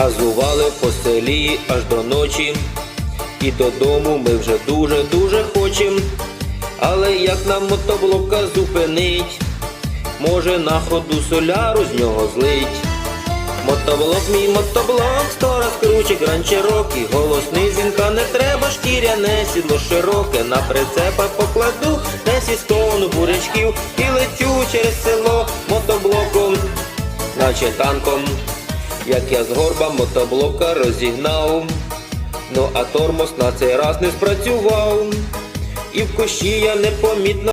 Газували по селі аж до ночі, і додому ми вже дуже хочем. Але як нам мотоблока зупинить, може на ходу соляру з нього злить. Мотоблок, мій мотоблок, 100 раз круче Гранд Чирокі. Голосний дзвінка не треба, шкіряне сідло широке. На прицепа покладу 10 тонн бурячків і летю через село мотоблоком, наче танком. Як я з горба мотоблока розігнав, ну а тормоз на цей раз не спрацював, і в кущі я непомітно